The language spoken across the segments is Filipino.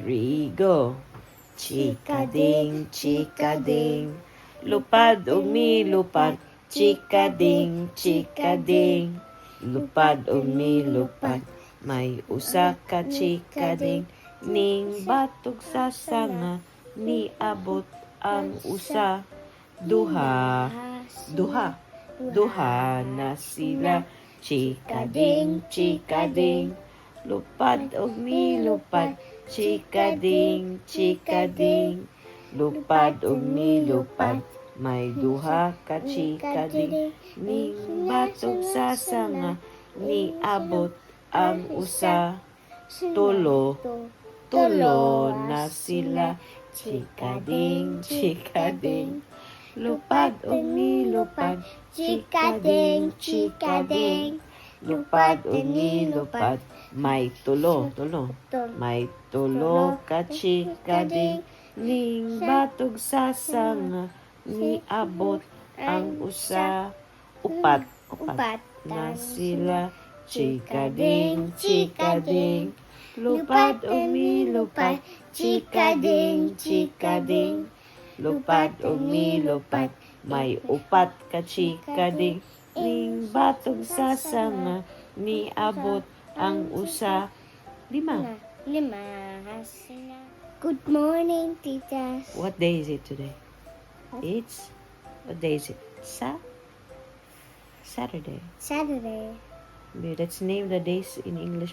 3, go. Chikading, chikading, lupad og milupad. Chikading, chikading, lupad og milupad. May usa ka chikading, ning batog sa sanga, niabot ang usa. Duha, duha, duha na sila. Chikading, chikading, lupad og milupad. Chikading, chikading, lupad og milupad. May duha ka chikading, ning batog sa sanga, niabot ang usa. Tulo, tulo na sila. Chikading, chikading, lupad og milupad. Chikading, chikading, lupad og milupad. May tulo, tulo. May tulo ka chikading, ning batog sa sanga, niabot ang usa. Upat, upat na sila. Chikading, chikading, lupad og milupad. Chikading, chikading, lupad og milupad. May upat ka chikading, ning batog sa sanga, niabot ang usa. Lima. Good morning, teachers. What day is it today? It's, what day is it? Saturday. Saturday, Let's name the days in English.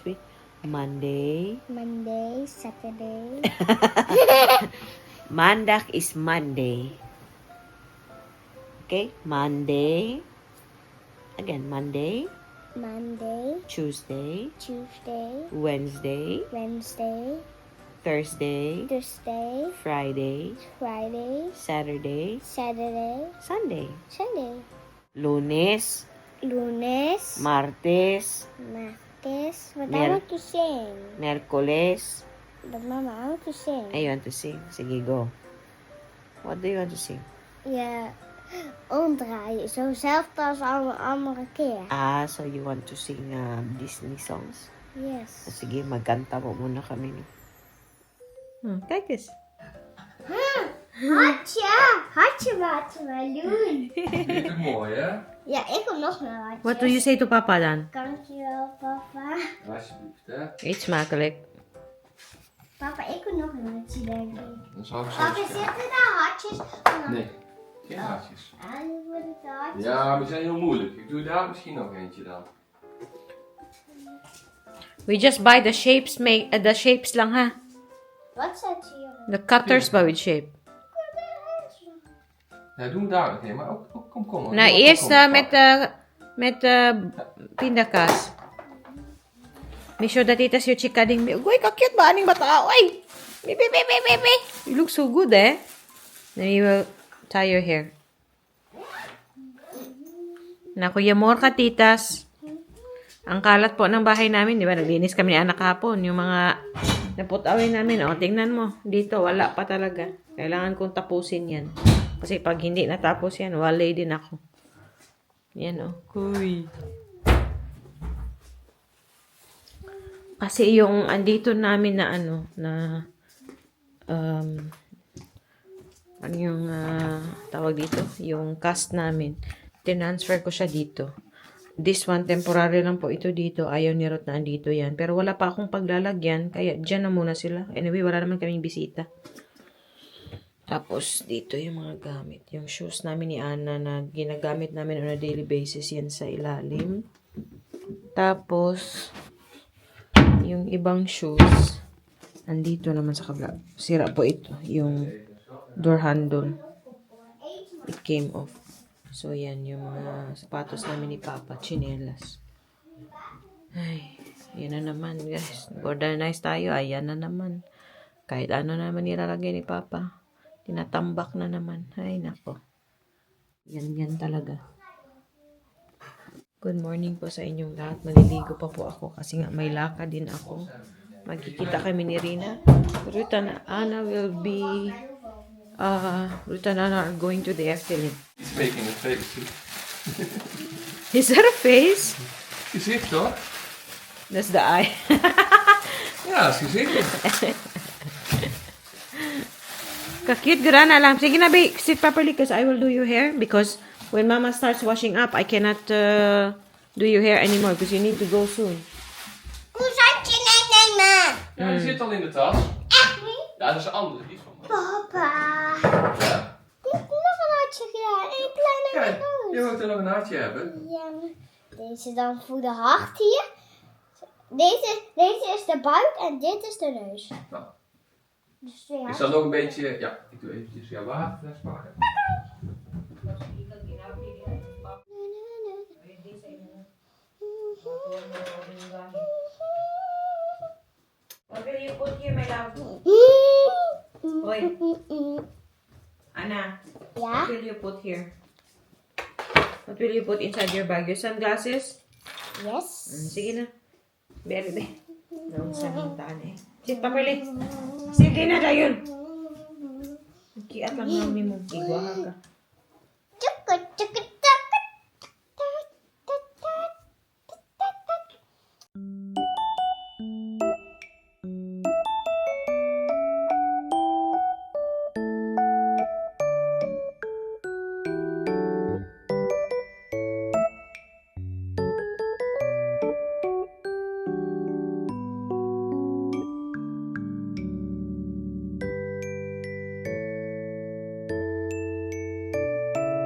Monday. Monday, Saturday, Mandak is Monday. Okay? Monday. Again, Monday, Monday, Tuesday, Tuesday, Wednesday, Wednesday, Thursday, Thursday, Friday, Friday, Saturday, Saturday, Sunday. Sunday, Lunes, Lunes, Martes, Martes. What I Mer- want to sing. Merkoles. But Mama, I want to sing. I want to sing. Sige, go. What do you want to sing? Ja, omdraaien. Zo zelfde als alle andere keer. Ah, so you want to sing Disney songs? Yes. Sige, magkanta mo muna kami. No? Kijk eens. Hartje! Hartje water meloen. Vind je het mooi, hè? Ja, ik wil nog een hartje. What do you say to papa dan? Dankjewel, papa. Alsjeblieft, hè? Eet smakelijk. Papa, ik wil nog een hartje, denk ik. Dan zal ik zo Papa, eens- zitten daar hartjes? Nee, geen hartjes. Ah, nu worden het hartjes. Ja, maar die zijn heel moeilijk. Ik doe daar misschien nog eentje dan. We just buy the shapes, the shapes lang ha. Wat zet je hier? The cutters ba with shape. Ja, doen we daar nog een. Maar ook kom. Nou, eerst met pindakas. Make sure that itas yung chikading. Uy, kakit ba? Aning bata? Uy! Bibi. You look so good, eh? Then you will tie your hair. Na Kuya Morka, titas. Ang kalat po ng bahay namin, di ba? Naglinis kami ni anak hapon. Yung mga naput-away namin. O, tingnan mo. Dito, wala pa talaga. Kailangan kong tapusin yan. Kasi pag hindi natapos yan, walay din ako. Yan, o. Kuy. Kasi yung andito namin na ano yung tawag dito? Yung cast namin. Transfer ko siya dito. This one, temporary lang po ito dito. Ayaw ni Ruth na andito yan. Pero wala pa akong paglalagyan. Kaya dyan na muna sila. Anyway, wala naman kaming bisita. Tapos, dito yung mga gamit. Yung shoes namin ni Anna na ginagamit namin on a daily basis. Yan sa ilalim. Tapos, yung ibang shoes, andito naman sa kabila. Sira po ito. Yung door handle. It came off. So, yan yung mga sapatos namin ni Papa. Chinelas. Ay, yan na naman, guys. Organize tayo. Ayan na naman. Kahit ano naman nilalagay ni Papa. Tinatambak na naman. Ay, nako. Yan talaga. Good morning po sa inyong lahat. Maliligo pa po ako kasi nga may lakad din ako. Magkikita kami ni Rina. Ruth and Anna will be... Ruth and Anna are going to the Efteling. He's making a face. Is that a face? Gezicht, toch? That's the eye. Ja, dat is gezicht. Ka-cute gura na lang. Sige na, babe. Sit properly because I will do your hair. Because when Mama starts washing up, I cannot do your hair anymore because you need to go soon. Hoe zat je nemen? Ja, die zit al in de tas. Echt niet? Ja, dat is een andere. Die is van mij. Papa. Ja. Ik heb nog een hartje gedaan. En een kleine Kijk, neus. je wilt er nog een hartje hebben. Ja, deze dan voor de hart hier. Deze is de buik en dit is de neus. Nou, Dus twee ik hartjes. zal nog een beetje... Ja, ik doe eventjes jouw waterfles pakken. What will you put here, my love? Hoy, Anna. Ja? What will you put here? What will you put inside your bag? Your sunglasses? Yes. Sige na. Bere, be. Nung sanitaan eh. Sit properly. Sige na dayon. Kiat lang mami mo. Igwa ka. Tsuka, tsuka, tsuka.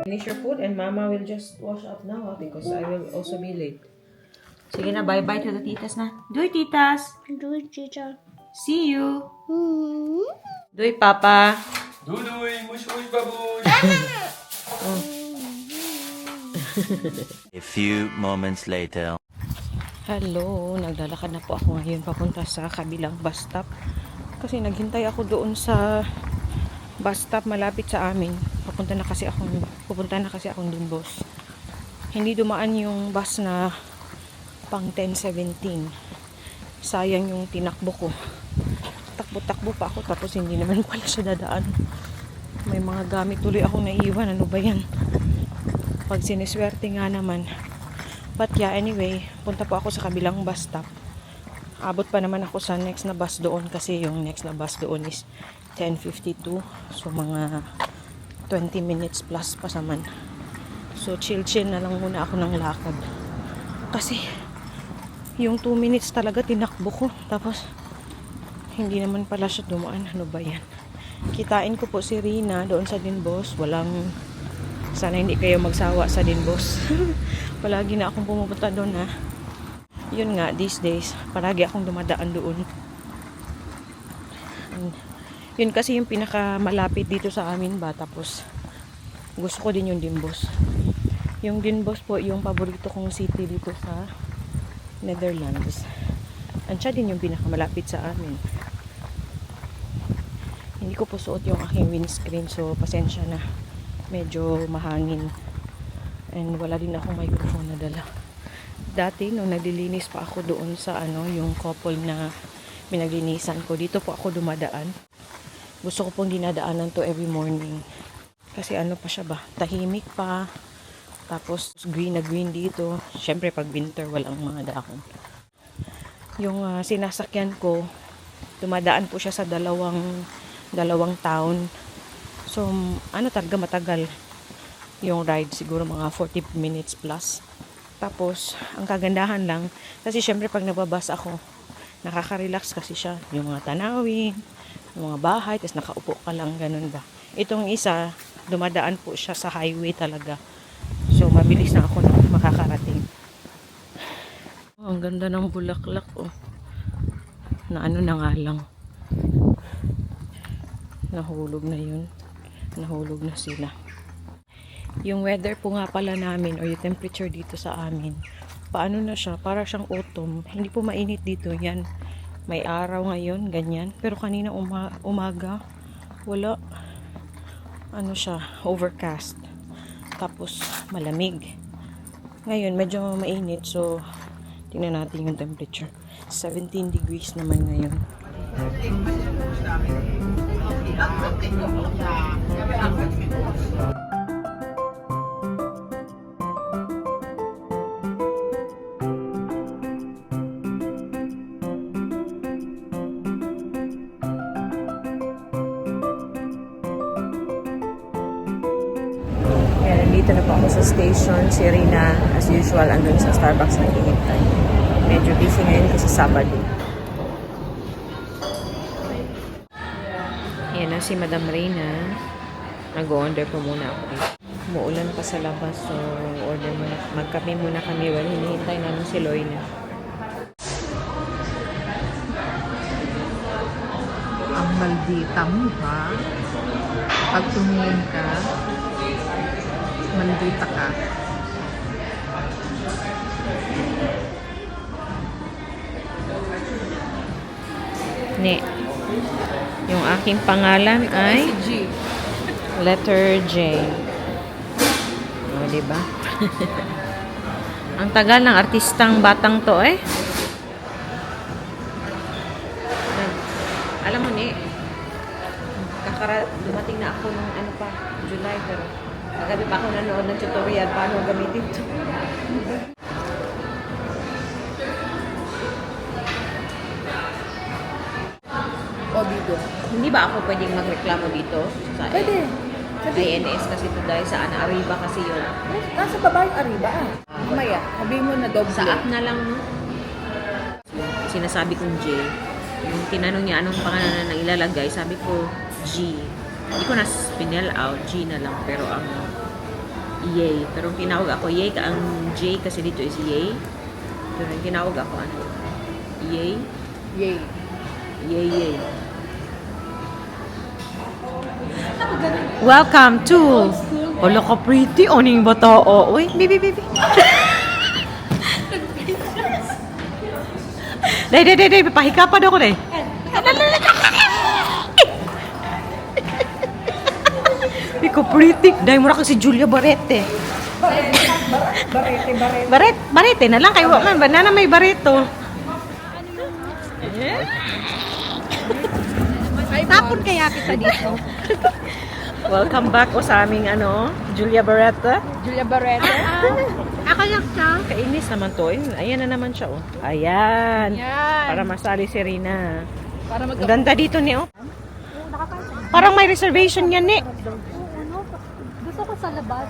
Finish your food and Mama will just wash up now because I will also be late. Sige na, bye-bye to the titas na. Doei, titas. Doei, tita. See you. Hmm. Doei, Papa. Doei doei, moes moes baboei. A few moments later. Hello, naglalakad na po ako ngayon papunta sa kabilang bus stop. Kasi naghintay ako doon sa bus stop malapit sa amin. Pupunta na kasi akong Dimbos. Hindi dumaan yung bus na pang 10:17. Sayang yung tinakbo ko. Takbo-takbo pa ako tapos hindi naman pala siya dadaan. May mga gamit tuloy akong naiiwan. Ano ba yan? Pag siniswerte nga naman. But yeah, anyway, punta po ako sa kabilang bus stop. Abot pa naman ako sa next na bus doon kasi yung next na bus doon is 10:52. So mga 20 minutes plus pa naman. So chill-chill na lang muna ako ng lakad. Kasi yung 2 minutes talaga tinakbo ko. Tapos hindi naman pala siya dumaan. Ano ba yan? Kitain ko po si Rina doon sa Dinbos. Sana hindi kayo magsawa sa Dinbos. Palagi na akong pumupunta doon ha. Yun nga, these days, palagi akong dumadaan doon. And yun kasi yung pinakamalapit dito sa amin ba. Tapos gusto ko din yung Dinbos. Yung Dinbos po, yung paborito kong city dito sa Netherlands. And siya din yung pinakamalapit sa amin. Hindi ko po suot yung aking windscreen, so pasensya na. Medyo mahangin. And wala din akong microphone na dala. Dati, nung naglilinis pa ako doon sa yung couple na pinaglinisan ko, dito po ako dumadaan. Gusto ko pong dinadaanan to every morning. Kasi pa siya ba? Tahimik pa. Tapos green na green dito. Syempre pag winter walang mga dahon. Yung sinasakyan ko, dumadaan po siya sa dalawang town. So talaga matagal yung ride, siguro mga 40 minutes plus. Tapos ang kagandahan lang, kasi syempre pag nababas ako, nakaka-relax kasi siya. Yung mga tanawin, yung mga bahay, tapos nakaupo ka lang, ganun ba. Itong isa, dumadaan po siya sa highway talaga. So, mabilis na ako makakarating. Oh, ang ganda ng bulaklak, oh. Na na nga lang. Nahulog na yun. Nahulog na sila. Yung weather po nga pala namin, or yung temperature dito sa amin, paano na siya? Para siyang autumn. Hindi po mainit dito, yan. May araw ngayon, ganyan. Pero kanina umaga, wala. Siya, overcast. Tapos malamig. Ngayon medyo mainit, so tingnan natin yung temperature. 17 degrees naman ngayon. Nandito na po ako sa station. Si Rina, as usual, andun sa Starbucks naghihintay. Medyo busy ngayon kasi Sabado. Ayan na si Madam Rina. Nag-order po muna ako dito. Umuulan pa sa labas, so order muna. Magkape muna kami. Well, hinihintay namin si Loyna. Ang maldita mo, ha? Pag tumingin ka, maldita ka. Ne. Yung aking pangalan ay letter J. O, diba? Ang tagal ng artistang batang to, eh. Alam mo, ni, dumating na ako nung ano pa, July, pero kagabi pa ako nanood ng tutorial paano gamitin ito. O dito. Hindi ba ako pwedeng magreklamo dito? Sa Pwede. INS kasi ito dahil sa Ana Arriba kasi yun. Nasa baba yung Arriba ah. Mamaya, sabihin mo na doble. Sa app na lang, no? Sinasabi kong J. Yung tinanong niya anong pangalan na ilalagay, sabi ko G. Hindi ko na spell out, G na lang. Pero ang Yay. Pero ang tinawag ako, Yay, ang J kasi dito is Yay. Pero ang tinawag ako, ano? Yay? Yay. Yay, yay. Welcome to Olo ka pretty, oning bata o. Uy, baby, baby. Day, pahikapan ako, day. Ikaw pretty. Day, mura ka si Julia Barrete. Barrete na lang. Kayo man, banana may Barreto. Tapon kaya kita dito. Welcome back o sa aming ano, Julia Barreta. Julia Barreta. Ako lang siya. Kainis naman to. Ayan na naman siya, oh. Ayan. Yan. Para masali si Rina. Para Ang ganda dito ni, oh. Parang may reservation yan, ni. Gusto ko sa labas.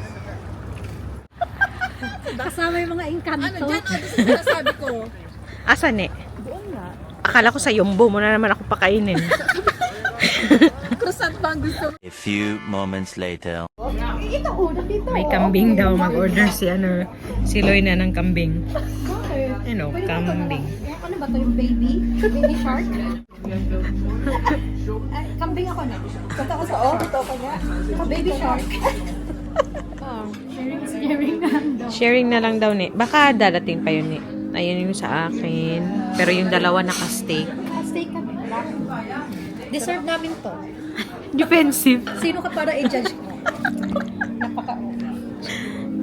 Kasama yung mga engkanto. Ano dyan? Ano sinasabi ko? Asa, ni? Doon nga. Akala ko sa Yumbo mo na naman ako pakainin. Croissant ba ang gusto mo? A few moments later. Ito una dito. May kambing daw. Mag-order si, ano, si Loyna ng kambing. Ano, kambing. Ano ba to yung baby? Baby shark? Ay, kambing ako na. Totoo sa totoo ka nga. Baby shark. Oh, sharing na daw. Sharing na lang daw, ni. Baka dadating pa yun, ni. Ayan yung sa akin. Pero yung dalawa naka-steak. Stay kami. Deserve namin to. Defensive. Sino ka para i-judge ko?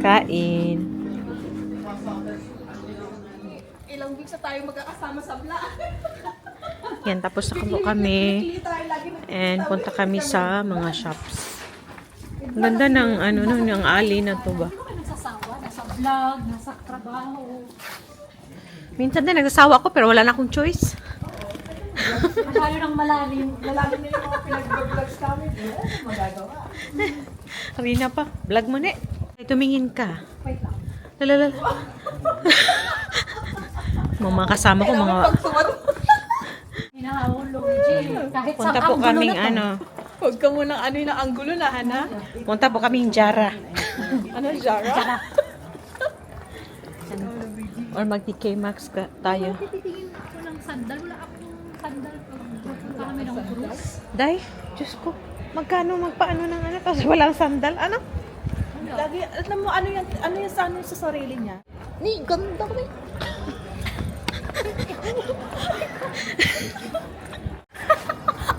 Kain. Ilang weeks na tayo magkakasama sa vlog. Yan, tapos na po kami. And punta kami sa mga shops. Ang ganda ng ano ng alley na to ba. Nagsasawa, nasa vlog, nasa trabaho. Minsan din nagsasawa ako pero wala na akong choice. Masyado ng malalim. Lalalim na yung mga pinag-vlogs namin. Magagawa. Rina pa, vlog mo, ne. Ay, tumingin ka. Wait lang. Lalala. Mga kasama ko, mga... Hinahulog ni Jay. Kahit sa Punta po anggulo kaming na to. ano. Huwag ka munang ano yung anggulo na, Hana. Punta po kaming Jara. Ano, Jara? Or mag-TK Maxx tayo. Titingin ko ng sandal. Wala akong sandal. Punta kami ng cruise. Day, Diyos ko. Magpaano ng ano? Kasi walang sandal. Ano? Lagi, alam mo, ano yung sa sarili niya? Ni, ganda ko eh.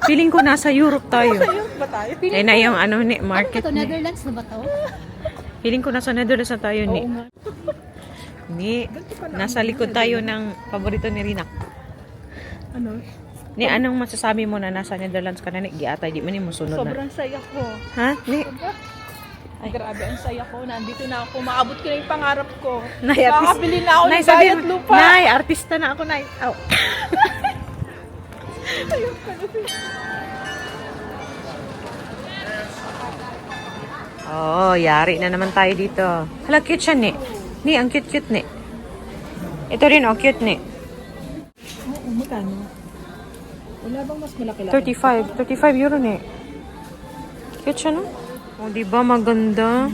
Feeling ko nasa Europe tayo. Ayun ba tayo? Ay na yung ano ni market Ito, ni. Netherlands na ba to? Feeling ko nasa Netherlands na tayo ni. Ni, nasa likod tayo ng paborito ni Rina. Ano? Ni, anong masasabi mo na nasa Netherlands ka na ni? Giatay, di mo ni mo sunod na. Sobrang saya ko. Ha? Ni, Ay, grabe, ang saya ko. Nandito na ako. Maabot ko na yung pangarap ko. Nay, Makakabili na ako Nay, ng sabi bahay at mo, lupa. Nay, artista na ako, Nay. Oh. Oh, yari na naman tayo dito. Hala, cute siya, ni. Ni, ang cute-cute, ni. Ito rin, oh, cute, ni. Oo, magkano? Wala bang mas malaki-laki? 35 euro, ni. Cute siya, no? Oh, di ba maganda?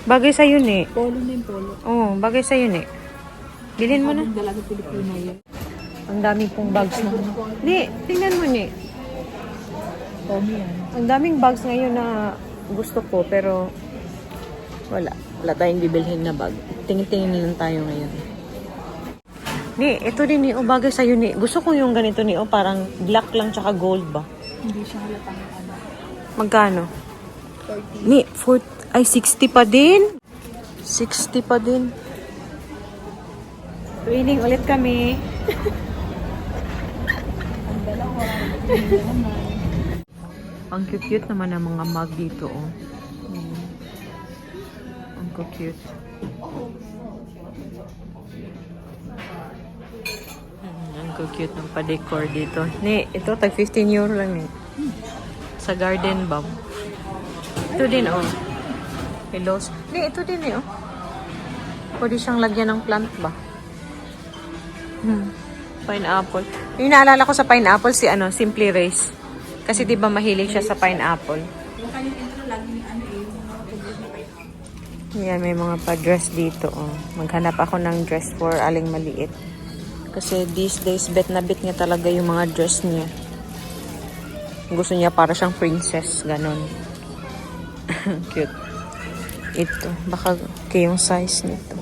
Bagay sa'yo, ni. Polo na yung polo. Oh, bagay sa'yo, ni. Bilhin mo na. Ang dalagang Pilipino yun. Ang dami pong bags na. Ni, tingnan mo, ni. Tommy yan. Ang daming bags ngayon na gusto ko, pero wala. Wala tayong bibilhin na bag. Tingin-tingin lang tayo ngayon. Ni, ito din, ni. O, bagay sa'yo, ni. Gusto ko yung ganito, ni. O, parang black lang tsaka gold ba? Hindi siya halatang ano. Magkano? 30. Ni, 60 pa din. 60 pa din. Training ulit kami. Ang dalawa. Hindi naman. Ang cute naman ng mga mug dito, oh. Ang cute. Ang cute ng pa-decor dito. Ni, ito tag 15 euro lang, ni. Sa garden bomb. Ito din, oh. Pillows. Ni, ito din, oh. Pwede siyang lagyan ng plant ba? Pineapple. Yung naalala ko sa pineapple, si Simply Race. Kasi di ba mahilig siya sa pineapple? Yung kanyang intro lagi ano eh, yung mga tubig na pineapple. Yan, may mga pa-dress dito, oh. Maghanap ako ng dress for aling maliit. Kasi these days, bet na bet niya talaga yung mga dress niya. Gusto niya para siyang princess, ganon. Cute. Ito, baka okay yung size nito.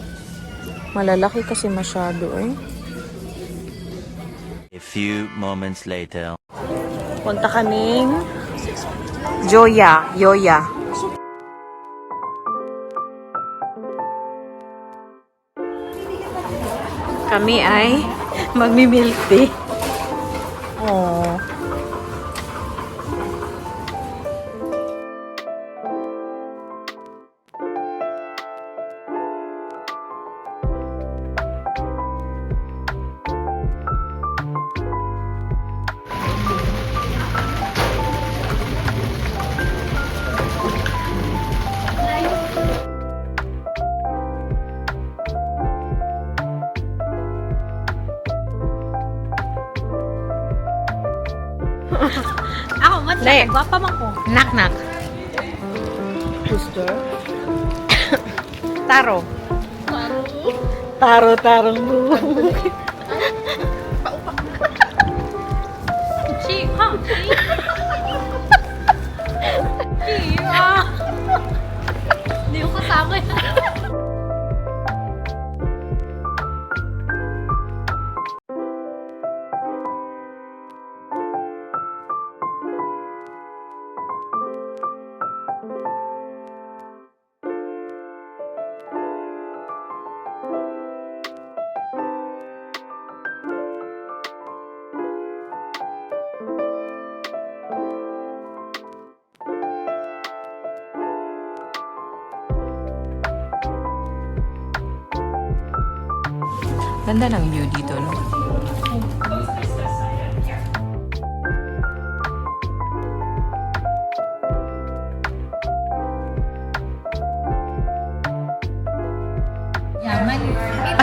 Malalaki kasi masyado, eh. A few moments later. Punta kaming Yoya. Kami ay magmi-milk tea. Oh. Ako, man Dali. siya. Gwapa man ko. Knock. Gusto? Taro. Tarong buhok. Chi, ha? Chi? Chi, ah. Hindi ko kasama yan. Ganda ng view dito, no?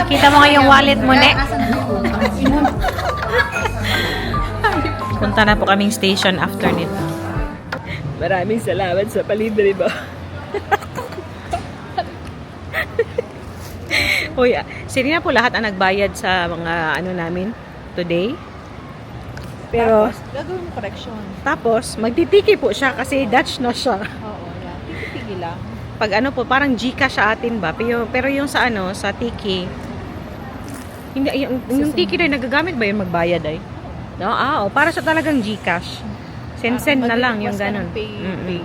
Pakita mo nga yung wallet mo, ne? Punta na po kaming station after nito. Maraming salamat sa palibre ba? Uy, sila na po lahat ang nagbayad sa mga ano namin today. Pero, Gagawin mo correction. tapos, magtitiki po siya kasi Dutch na siya. Oo, yan. Tigil lang. Pag ano po, parang Gcash sa atin ba? Pero yung sa ano, sa tiki, hindi, yung tiki rin, nagagamit ba yung magbayad ay? No? Oh, para sa talagang Gcash. Send na lang yung ganun. Pay.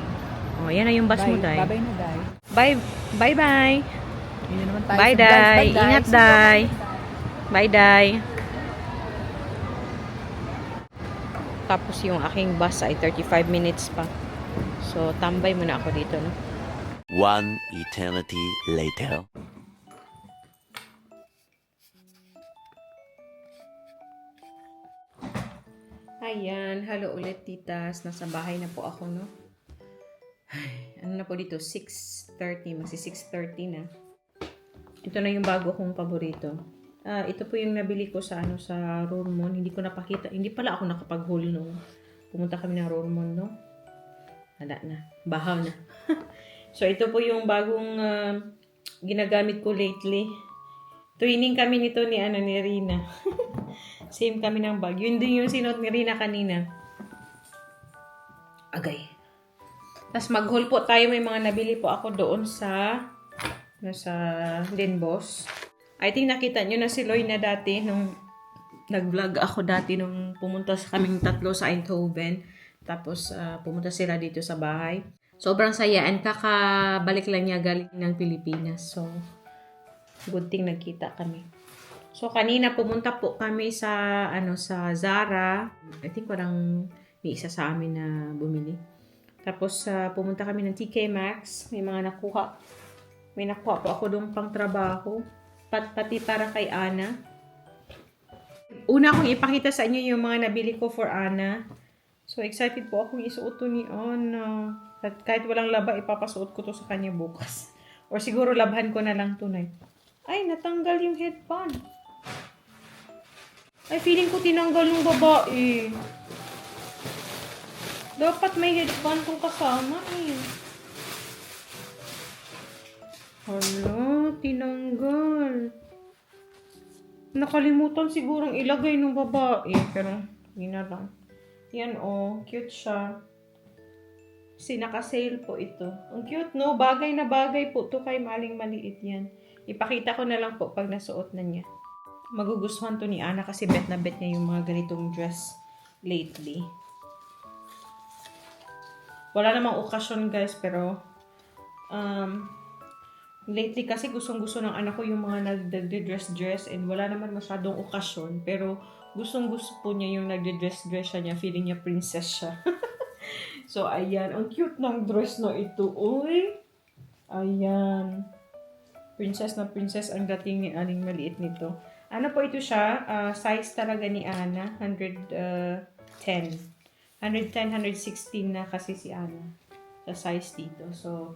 Oh, yan na yung bus mo, Day. Bye-bye na, Day. Bye-bye. Yun na naman tayo. Bye, So, guys, Day. bye, guys. Ingat, Day. Bye, Day. Tapos yung aking bus ay 35 minutes pa. So, tambay muna ako dito, no? One eternity later. Ayan, hello ulit titas. Nasa bahay na po ako, no? Ay, ano na po dito, 6:30, magsi 6:30 na. Ito na yung bago kong paborito. Ito po yung nabili ko sa sa Roermond. Hindi ko napakita. Hindi pala ako nakapag-haul nung pumunta kami ng Roermond, no? Wala na. Bahaw na. So, ito po yung bagong ginagamit ko lately. Twinning kami nito ni Rina. Same kami ng bag. Yun din yung sinuot ni Rina kanina. Agay. Tapos mag-haul po tayo. May mga nabili po ako doon sa Denboss. I think nakita nyo na si Loy na dati nung nag-vlog ako dati nung pumunta kaming tatlo sa Eindhoven. Tapos pumunta sila dito sa bahay. Sobrang saya and kakabalik lang niya galing ng Pilipinas. So, good thing nagkita kami. So, kanina pumunta po kami sa sa Zara. I think parang may isa sa amin na bumili. Tapos pumunta kami ng TK Maxx. May nakuha po ako doon pang trabaho. Pati para kay Ana. Una akong ipakita sa inyo yung mga nabili ko for Ana. So, excited po akong isuot to ni Ana. At kahit walang laba, ipapasuot ko to sa kanya bukas. Or siguro labhan ko na lang tonight. Ay, natanggal yung headband. Ay, feeling ko tinanggal yung babae. Dapat may headband kong kasama eh. Hala, tinanggal. Nakalimutan sigurong ilagay ng babae. Pero, hindi na lang. Yan cute siya. Kasi naka-sale po ito. Ang cute, no? Bagay na bagay po to kay maling maliit yan. Ipakita ko na lang po pag nasuot na niya. Magugustuhan to ni Ana kasi bet na bet niya yung mga ganitong dress lately. Wala namang okasyon guys, pero lately kasi gustong-gusto ng anak ko yung mga nagde-dress and wala naman masyadong okasyon, pero gustong-gusto po niya yung nagde-dress siya, feeling niya princess siya. So, ayan. Ang cute ng dress na ito. Uy! Ayan. Princess na princess ang dating ni Aling maliit nito. Ano po ito siya? Size talaga ni Ana. 110. 116 na kasi si Ana. Sa size dito. So,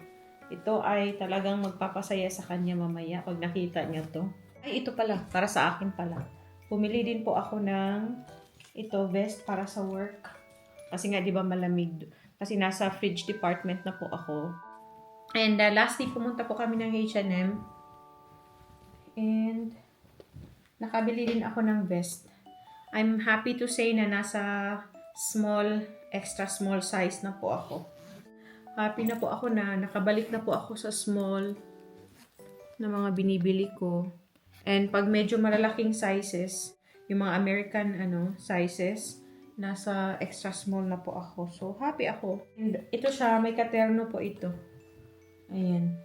ito ay talagang magpapasaya sa kanya mamaya pag nakita niya to. Ay, ito pala. Para sa akin pala. Pumili din po ako ng vest para sa work. Kasi nga, di ba malamig. Kasi nasa fridge department na po ako. And lastly, pumunta po kami ng H&M. And nakabili din ako ng vest. I'm happy to say na nasa extra small size na po ako. Happy na po ako na nakabalik na po ako sa small na mga binibili ko. And pag medyo malalaking sizes, yung mga American sizes, nasa extra small na po ako. So, happy ako. And ito siya, may katerno po ito. Ayan.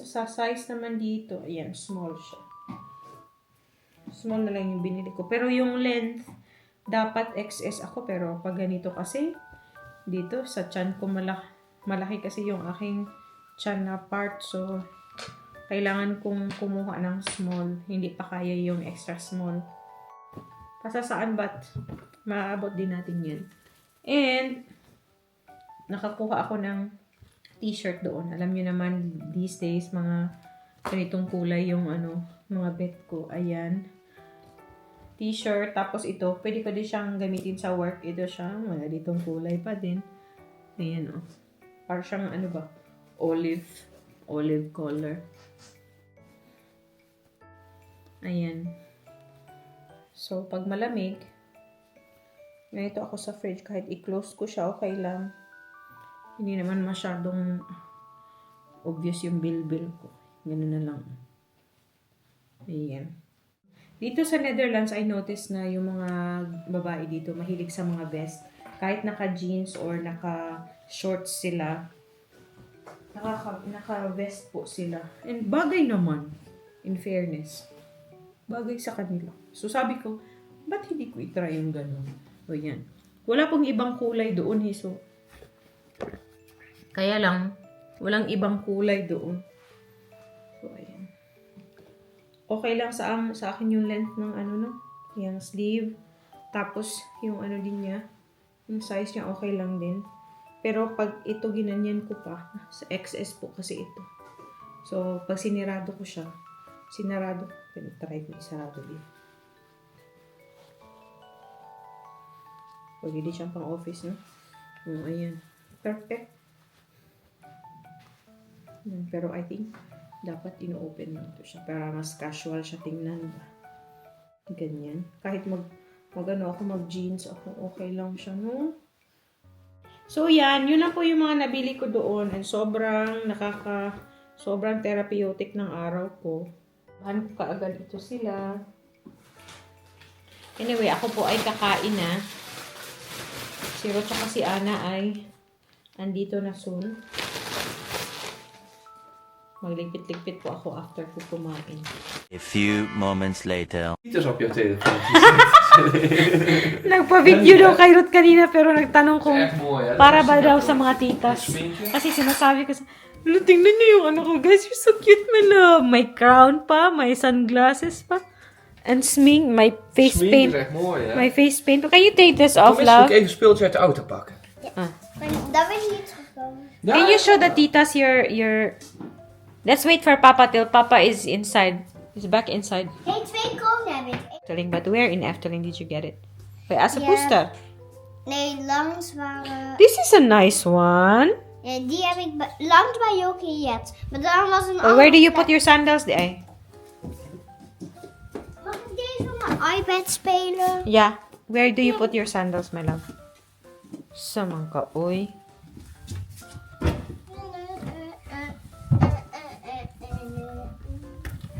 Sa size naman dito, ayan, small siya. Small na lang yung binili ko. Pero yung length, dapat XS ako. Pero pag ganito kasi, dito sa tiyan ko malaki kasi yung aking tiyan na part. So, kailangan kong kumuha ng small. Hindi pa kaya yung extra small. Pasasaan ba't maaabot din natin yan. And, nakakuha ako ng t-shirt doon. Alam niyo naman, these days, mga ganitong kulay yung mga bet ko. Ayan. T-shirt. Tapos ito, pwede ko din siyang gamitin sa work. Ito siya. Mga ditong kulay pa din. Ayan Parang siyang olive color. Ayan. So, pag malamig, ganito ako sa fridge. Kahit i-close ko siya, okay lang. Hindi naman masyadong obvious yung bilbil ko. Ganun na lang. Ayan. Dito sa Netherlands, I noticed na yung mga babae dito mahilig sa mga vest. Kahit naka-jeans or naka-shorts sila, naka-vest po sila. And bagay naman, in fairness. Bagay sa kanila. So sabi ko, ba't hindi ko itry yung gano'n? O yan. Wala pong ibang kulay doon, So, kaya lang, walang ibang kulay doon. So, ayan. Okay lang sa akin yung length ng yung sleeve. Tapos, yung din niya, Yung size niya okay lang din. Pero pag ito ginanyan ko pa, sa XS po kasi ito. So, pag sinirado ko siya, try ko isarado din. Pwede din siyang pang office, no? Ayan. Perfect. Pero I think, dapat ino-open mo ito siya para mas casual siya tingnan ba. Ganyan. Kahit mag-jeans ako, okay lang siya, no? So, yan. Yun na po yung mga nabili ko doon. And sobrang therapeutic ng araw ko. Bahan ko kaagad ito sila. Anyway, ako po ay kakain na. Si Ro tsaka si Ana ay andito na soon. Magligpit-ligpit po ako after ko kumain. A few moments later. Titus op jouw telefoon. Nagpa-video daw kay Ruth kanina pero nagtanong kung Echt mooi, hè? para ba daw sa mga titas. Kasi sinasabi ko sa Lalo, tingnan niyo yung ano ko. Guys, you're so cute, my love. May crown pa, may sunglasses pa. And smink, my face Smink paint. is echt mooi, hè? My face paint. Can you take this off, Kom eens, moet love? ik even een speeltje uit de auto pakken. Dat ben je niet gekomen. Ja, Can you show the titas your... Let's wait for Papa till Papa is inside. He's back inside. Hey, 2 kronen heb ik. Efteling, but where in Efteling did you get it? By Ja. Asapusta. Nee, langs waren... This is a nice one. Ja, die heb ik langs bij Jokie Jet. Maar daar was een Oh, where do you put your sandals? Ay. Mag ik deze op mijn iPad spelen? Yeah. Where do you put your sandals, my love? Samang ka, oy.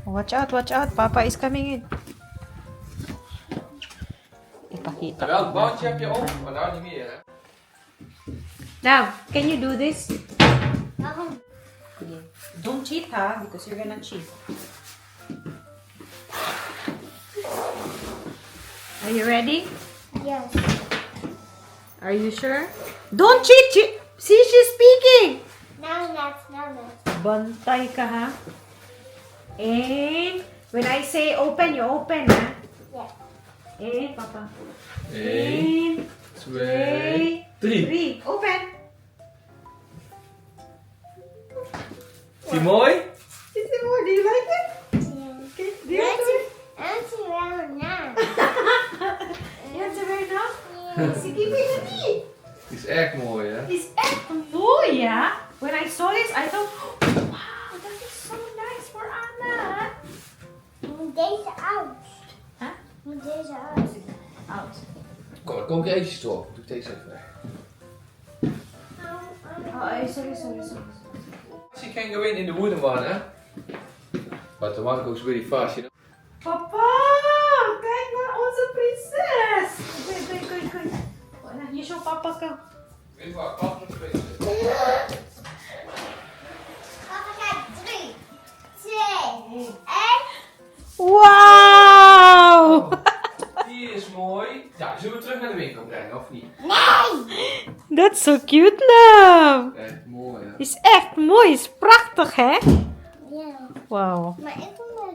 Watch out. Papa is coming in. Ipakita. welk bandje heb je op? Maar nou niet meer, hè? Now, can you do this? Waarom? Don't cheat, huh? Because you're gonna cheat. Are you ready? Yes. Are you sure? Don't cheat! See, she's speaking! Nou net. Bantay ka, ha? And when I say open, you open, ha? Yeah. And, Papa. 1, And, 2, 3. 3. Open! Is die mooi? Is it more? Do you like it? Yeah. Okay. Do you like it? En ze wel na. You want to wear it now? Sige, baby. Die is echt mooi, hè? It's echt mooi, ja? When I saw this, I thought, wow, that is so nice for Anna. Moet deze uit. Huh? Moet deze uit. Out. Kom, dan kom ik er eventjes door. Doe ik deze even weg. Oh, sorry. She can go in the wooden one, hè? But the one goes really fast, you know? Papa! Kijk naar onze prinses! Goed. You show Papa ka. Weet je wat? Papa nog spelen. Papa, kijk. 3, 2, 1. Wow! Die is mooi. Ja, zullen we terug naar de winkel brengen, of niet? That's so cute, love! Echt mooi, hè? Is echt mooi, is prachtig, hè? Ja. Wow. Maar ik kom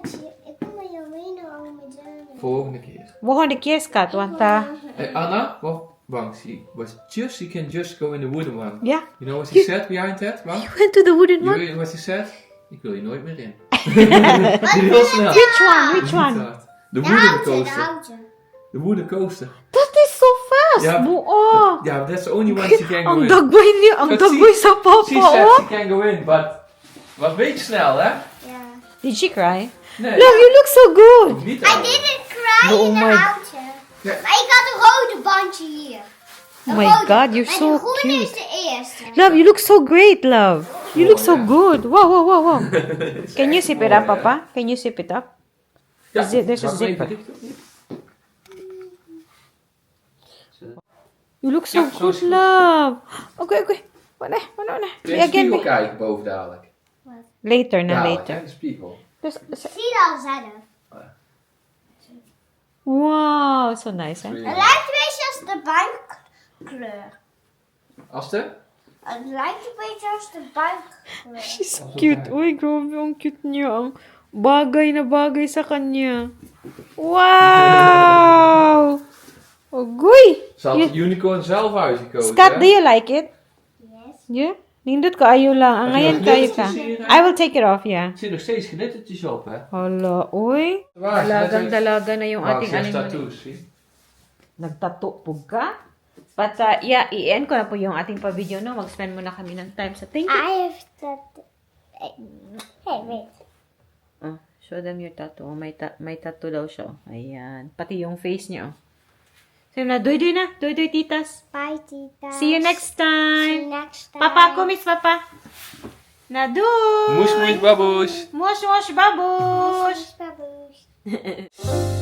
met Jorina al met de... Volgende keer. Volgende keer, skat, want Hey, Anna, Wang, she can just go in the wooden one. yeah. You know what she said behind that? Wang? You went to the wooden You one? know what she said? Ik wil je nooit meer in. Die heel snel. Which one? De De wooden houten, de coaster. houten. De wooden coaster. That is so fast! Ja. Oh! Ja, that's the only one she can go Ang in. dagway niya, ang But dagway sa She papa, said oh! she can go in, but was een beetje snel, hè? Ja. Did she cry? Nee. Look, you look so good! Niet I allemaal. didn't cry Oh in de my- houten. Ja. Maar ik had een rode bandje hier. Oh Een my rode. God, you're En so de groene is cute. de eerste. Love, you look so great, love. You look so ja. good. Wow. Is Can you echt zip it mooi, up, hè? Papa? Can you zip it up? Ja, There's a mag ik even zipper. dicht doen? You look so Ja, zo good, is goed. love. Okay. Wat Kun je in de spiegel kijken boven dadelijk? Later, Dadelijk, hè, later. de spiegel. Dus- Zie je al zelf. Wow, so nice, hè? Het lijkt een beetje als de buikkleur. Als de? Het lijkt een beetje als de buikkleur. She's cute. Uy, grabe, ang cute niya. Ang bagay na bagay sa kanya. Wow! Ogoy! Ze had de unicorn zelf uitgekozen. Scott, hè? do you like it? Yes. Yeah? Nindot ka, ayaw lang. Ang Heb je ngayon nog kayo ka. glittertjes hier, hè? I will take it off, yeah. Er zitten nog steeds glittertjes op, hè? Hala, uy. Waar is het? Dalagang dalaga na yung Wow, ating ze heeft animal. tattoos, zie. Nagtato po ka? But, yeah, i-end ko na po yung ating pa-video, no? Mag-spend muna kami ng time sa thank you. I have that. Hey, wait. Oh, show them your tattoo. Oh, may tattoo daw siya. Oh. Ayan. Pati yung face niya, oh. So, na, doy-doy na. Doy-doy, titas. Bye, Tita. See you next See time. you next time. Papa, kumis, papa. Nadu! Moes, moes, baboes. Mosh, mosh, babush! Babush.